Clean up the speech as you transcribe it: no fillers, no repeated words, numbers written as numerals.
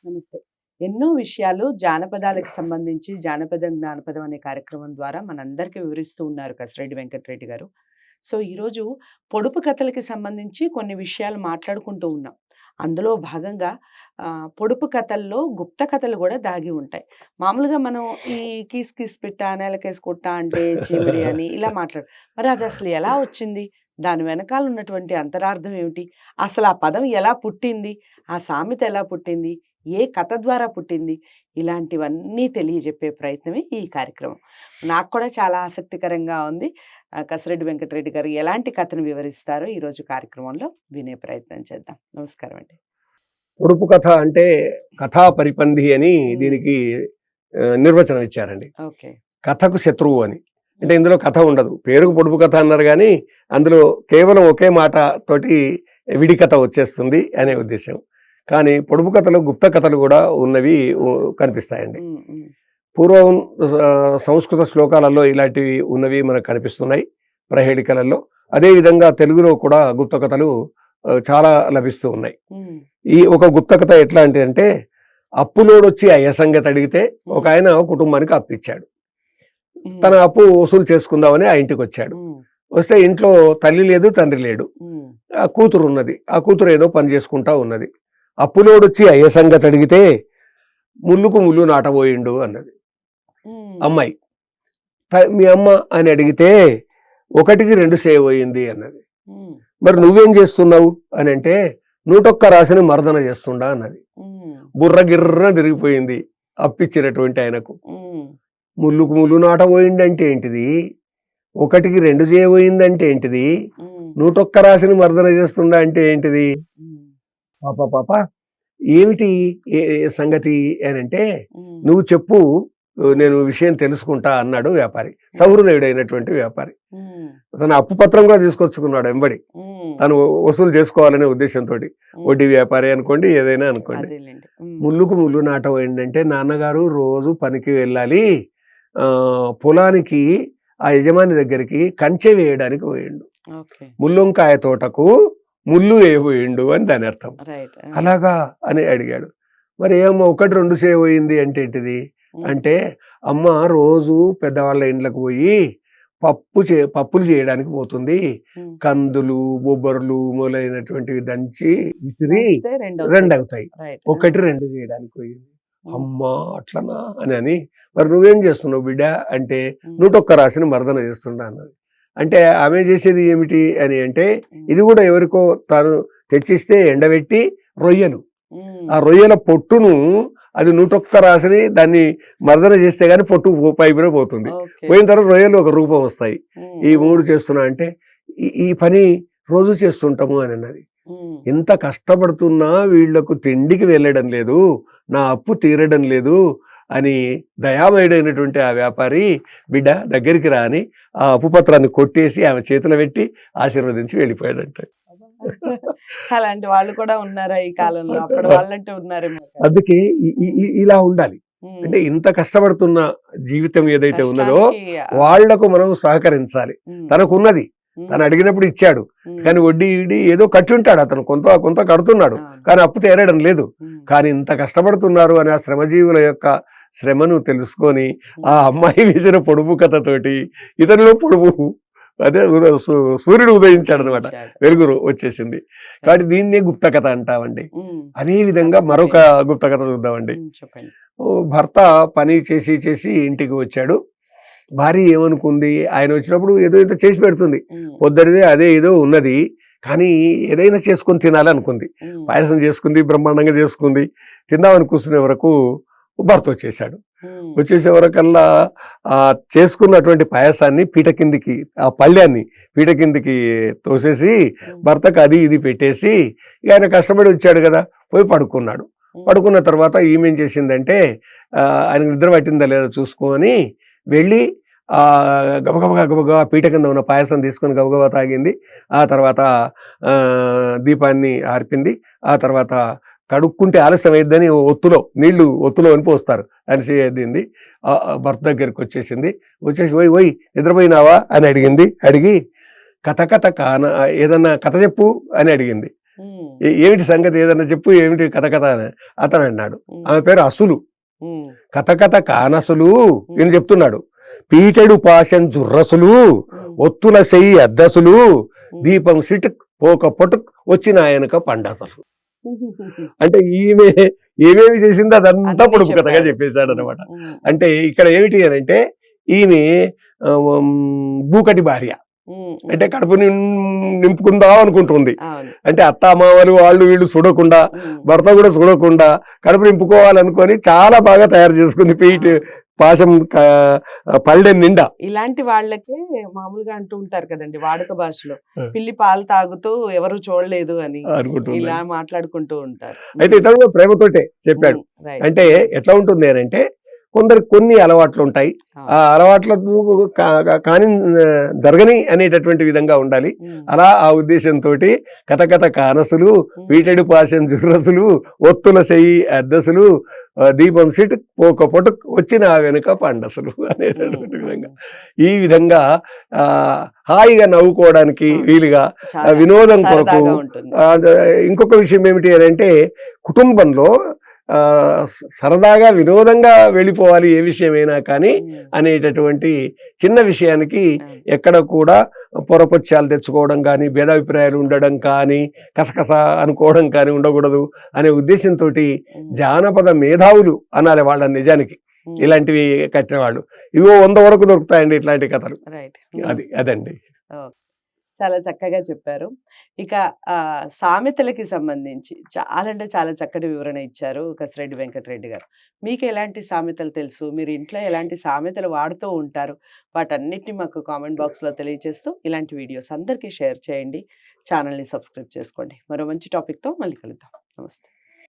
నమస్తే. ఎన్నో విషయాలు జానపదాలకు సంబంధించి 'జానపదం జ్ఞానపదం' అనే కార్యక్రమం ద్వారా మనందరికీ వివరిస్తూ ఉన్నారు కసిరెడ్డి వెంకటరెడ్డి గారు. సో, ఈరోజు పొడుపు కథలకి సంబంధించి కొన్ని విషయాలు మాట్లాడుకుంటూ ఉన్నాం. అందులో భాగంగా పొడుపు కథల్లో గుప్త కథలు గూడా దాగి ఉంటాయి. మామూలుగా మనం ఈ కీస్ కీస్ పిట్ట, నేలకేసి కుట్ట అంటే చీమిడి అని ఇలా మరి అదసలు ఎలా వచ్చింది? దాని వెనకాల ఉన్నటువంటి అంతరార్థం ఏమిటి? అసలు ఆ పదం ఎలా పుట్టింది? ఆ సామెత ఎలా పుట్టింది? ఏ కథ ద్వారా పుట్టింది? ఇలాంటివన్నీ తెలియజెప్పే ప్రయత్నమే ఈ కార్యక్రమం. నాకు కూడా చాలా ఆసక్తికరంగా ఉంది. కసిరెడ్డి వెంకటరెడ్డి గారు ఎలాంటి కథను వివరిస్తారో ఈరోజు కార్యక్రమంలో వినే ప్రయత్నం చేద్దాం. నమస్కారం అండి. పొడుపు కథ అంటే కథా పరిపంధి అని దీనికి నిర్వచనం ఇచ్చారండి. ఓకే. కథకు శత్రువు అని. అంటే ఇందులో కథ ఉండదు, పేరుకు పొడుపు కథ అన్నారు కానీ అందులో కేవలం ఒకే మాట తోటి విడి కథ వచ్చేస్తుంది అనే ఉద్దేశం. కానీ పొడుపు కథలు గుప్త కథలు కూడా ఉన్నవి కనిపిస్తాయండి. పూర్వం సంస్కృత శ్లోకాలలో ఇలాంటివి ఉన్నవి మనకు కనిపిస్తున్నాయి, ప్రహేళికలలో. అదేవిధంగా తెలుగులో కూడా గుప్త కథలు చాలా లభిస్తూ ఉన్నాయి. ఈ ఒక గుప్త కథ ఎట్లాంటి అంటే, అప్పులోడొచ్చి అయ్య సంగతి అడిగితే ఒక ఆయన కుటుంబానికి అప్పు ఇచ్చాడు. తన అప్పు వసూలు చేసుకుందామని ఆ ఇంటికి వచ్చాడు. వస్తే ఇంట్లో తల్లి లేదు, తండ్రి లేడు, ఆ కూతురు ఉన్నది. ఆ కూతురు ఏదో పని చేసుకుంటా ఉన్నది. అప్పులోడొచ్చి అయ్య సంగతి అడిగితే ముళ్ళుకు ముళ్ళు నాటబోయిండు అన్నది అమ్మాయి. మీ అమ్మ అని అడిగితే 1కి 2 సేవ్ అయింది అన్నది. మరి నువ్వేం చేస్తున్నావు అని అంటే 101 రాశిని మర్దన చేస్తుండా అన్నది. బుర్ర గిర్ర తిరిగిపోయింది అప్పిచ్చినటువంటి ఆయనకు. ముళ్ళుకు ముళ్ళు నాటబోయిందంటే ఏంటిది, 1కి 2 చేయబోయిందంటే ఏంటిది, 101 రాశిని మర్దన చేస్తుండా అంటే ఏంటిది? పాప ఏమిటి సంగతి అని అంటే, నువ్వు చెప్పు, నేను విషయం తెలుసుకుంటా అన్నాడు వ్యాపారి. సహృదయుడైనటువంటి వ్యాపారి. తన అప్పు పత్రం కూడా తీసుకొచ్చుకున్నాడు వెంబడి, తను వసూలు చేసుకోవాలనే ఉద్దేశంతో. వడ్డీ వ్యాపారి అనుకోండి, ఏదైనా అనుకోండి. ముళ్ళుకు ముళ్ళు నాటబోయిందంటే, నాన్నగారు రోజు పనికి వెళ్ళాలి, పొలానికి ఆ యజమాని దగ్గరికి కంచె వేయడానికి పోయిండు, ముల్లంకాయ తోటకు ముళ్ళు వేయబోయిండు అని దాని అర్థం. అలాగా అని అడిగాడు. మరి ఏమో 1, 2 సేవ్ అయింది అంటే ఏంటిది అంటే, అమ్మ రోజు పెద్దవాళ్ళ ఇండ్లకు పోయి పప్పులు చేయడానికి పోతుంది, కందులు బొబ్బర్లు మొదలైనటువంటివి దంచి విసిరి 2 అవుతాయి, 1, 2 చేయడానికి పోయింది. అమ్మా అట్లనా అని. మరి నువ్వేం చేస్తున్నావు బిడ్డ అంటే, 101 రాశిని మర్దన చేస్తుండా అన్నది. అంటే ఆమె చేసేది ఏమిటి అని అంటే, ఇది కూడా ఎవరికో తాను తెచ్చిస్తే ఎండబెట్టి రొయ్యలు, ఆ రొయ్యల పొట్టును, అది 101 రాశిని దాన్ని మర్దన చేస్తే గానీ పొట్టు పైపునే పోతుంది. పోయిన తర్వాత రొయ్యలు ఒక రూపం వస్తాయి. ఈ 3 చేస్తున్నా అంటే, ఈ పని రోజు చేస్తుంటాము అని అన్నది. ఇంత కష్టపడుతున్నా వీళ్లకు తిండికి వెళ్ళడం లేదు, నా అప్పు తీరడం లేదు అని దయామయుడైనటువంటి ఆ వ్యాపారి, బిడ్డ దగ్గరికి రాని ఆ అప్పు పత్రాన్ని కొట్టేసి ఆమె చేతిలో పెట్టి ఆశీర్వదించి వెళ్ళిపోయాడంట. అలాంటి వాళ్ళు కూడా ఉన్నారా ఈ కాలంలో? అప్పుడు వాళ్ళంటే ఉన్నారు. అందుకే ఇలా ఉండాలి. అంటే ఇంత కష్టపడుతున్న జీవితం ఏదైతే ఉన్నదో వాళ్లకు మనం సహకరించాలి. తనకున్నది తను అడిగినప్పుడు ఇచ్చాడు, కానీ వడ్డీ ఏదో కట్టి ఉంటాడు, అతను కొంత కడుతున్నాడు, కానీ అప్పు తీరడం లేదు. కానీ ఇంత కష్టపడుతున్నారు అని ఆ శ్రమజీవుల యొక్క శ్రమను తెలుసుకొని ఆ అమ్మాయి వేసిన పొడుపు కథతోటి ఇతనిలో పొడుపు, అదే సూర్యుడు ఉదయించాడు అనమాట, వెలుగురు వచ్చేసింది. కాబట్టి దీన్నే గుప్త కథ అంటామండి. అదే విధంగా మరొక గుప్త కథ చూద్దామండి. భర్త పని చేసి ఇంటికి వచ్చాడు. భార్య ఏమనుకుంది, ఆయన వచ్చినప్పుడు ఏదో చేసి పెడుతుంది, పొద్దునదే అదే ఏదో ఉన్నది, కానీ ఏదైనా చేసుకొని తినాలనుకుంది. పాయసం చేసుకుంది, బ్రహ్మాండంగా చేసుకుంది. తిందామని కూర్చునే వరకు భర్త వచ్చేసాడు. వచ్చేసే వరకల్లా ఆ చేసుకున్నటువంటి పాయసాన్ని పీట కిందికి, ఆ పళ్ళ్యాన్ని పీట కిందికి తోసేసి భర్తకు అది ఇది పెట్టేసి, ఆయన కష్టపడి వచ్చాడు కదా, పోయి పడుకున్నాడు. పడుకున్న తర్వాత ఈమెం చేసిందంటే, ఆయనకు నిద్ర పట్టిందా లేదా చూసుకొని వెళ్ళి గబగబా పీట కింద ఉన్న పాయసం తీసుకొని గబగబా తాగింది. ఆ తర్వాత దీపాన్ని ఆర్పింది. ఆ తర్వాత కడుక్కుంటే ఆలస్యం అయిద్దని ఒత్తులో అని పోస్తారు అని చేయింది. భర్త దగ్గరికి వచ్చేసింది. వచ్చేసి ఓయ్ నిద్రపోయినావా అని అడిగింది. అడిగి కథ కాన ఏదన్నా కథ చెప్పు అని అడిగింది. ఏమిటి సంగతి ఏదన్నా చెప్పు, ఏమిటి కథ కథ అని అతను అన్నాడు. ఉమ్, ఆమె పేరు అసులు. ఉమ్, కథ కథ కానసులు ఈయన చెప్తున్నాడు. పీటెడు పాశం జుర్రసులు, ఉమ్, ఒత్తుల సెయ్యి అద్దసులు, ఉమ్. దీపం సిటుక్ పోక పొటుక్ వచ్చిన ఆయనక పండసలు. ఉమ్, అంటే ఈమె ఏమేమి చేసిందో అదంతా అన్నీ పొడుపు కథగా చెప్పారు. చెప్పేశాడు అనమాట. ఉమ్, అంటే ఇక్కడ ఏమిటి అని అంటే ఈమె బూకటి భార్య, ఉమ్, అంటే ఉమ్. కడుపు నింపుకుందాం అనుకుంటుంది. అవును. అంటే అత్తామామలు వాళ్ళు వీళ్ళు చూడకుండా, ఉమ్, భర్త కూడా చూడకుండా కడుపు నింపుకోవాలనుకొని చాలా బాగా తయారు చేసుకుంది పీట పాశం పల్లెం నిండా. ఇలాంటి వాళ్ళకే మామూలుగా అంటూ ఉంటారు కదండి వాడుక భాషలో, ఆ. పిల్లి పాలు తాగుతూ ఎవరు చూడలేదు అని అనుకుంటుంది. ఇలా మాట్లాడుకుంటూ ఉంటారు. అయితే ఇతను కూడా ప్రేమతోటే చెప్పాడు. రైట్. అంటే ఎట్లా ఉంటుంది అని అంటే కొందరికి కొన్ని అలవాట్లు ఉంటాయి, ఆ అలవాట్లకు కానీ జరగని అనేటటువంటి విధంగా ఉండాలి. అలా ఆ ఉద్దేశంతో కథ కానసులు, పీటెడు పాశం జుర్రసులు, ఒత్తుల సెయ్యి అద్దసులు, దీపం సిట్ పోక పొటు వచ్చిన వెనుక పండసులు అనేటటువంటి విధంగా ఈ విధంగా హాయిగా నవ్వుకోవడానికి వీలుగా వినోదం కొరకు. ఇంకొక విషయం ఏమిటి అని అంటే కుటుంబంలో సరదాగా వినోదంగా వెళ్ళిపోవాలి ఏ విషయమైనా కానీ అనేటటువంటి చిన్న విషయానికి ఎక్కడ కూడా పొరపొచ్చాలు తెచ్చుకోవడం కానీ, భేదాభిప్రాయాలు ఉండడం కానీ, కసకస అనుకోవడం కానీ ఉండకూడదు అనే ఉద్దేశంతో జానపద మేధావులు అనాలి వాళ్ళని నిజానికి. ఇలాంటివి కట్టిన వాళ్ళు ఇవో 100 వరకు దొరుకుతాయండి ఇట్లాంటి కథలు. అదండి. చాలా చక్కగా చెప్పారు. ఇక సామెతలకి సంబంధించి చాలా అంటే చాలా చక్కటి వివరణ ఇచ్చారు కసిరెడ్డి వెంకటరెడ్డి గారు. మీకు ఎలాంటి సామెతలు తెలుసు, మీరు ఇంట్లో ఎలాంటి సామెతలు వాడుతూ ఉంటారు, వాటన్నిటిని మాకు కామెంట్ బాక్స్లో తెలియజేస్తూ ఇలాంటి వీడియోస్ అందరికీ షేర్ చేయండి, ఛానల్ని సబ్స్క్రైబ్ చేసుకోండి. మరో మంచి టాపిక్తో మళ్ళీ కలుద్దాం. నమస్తే.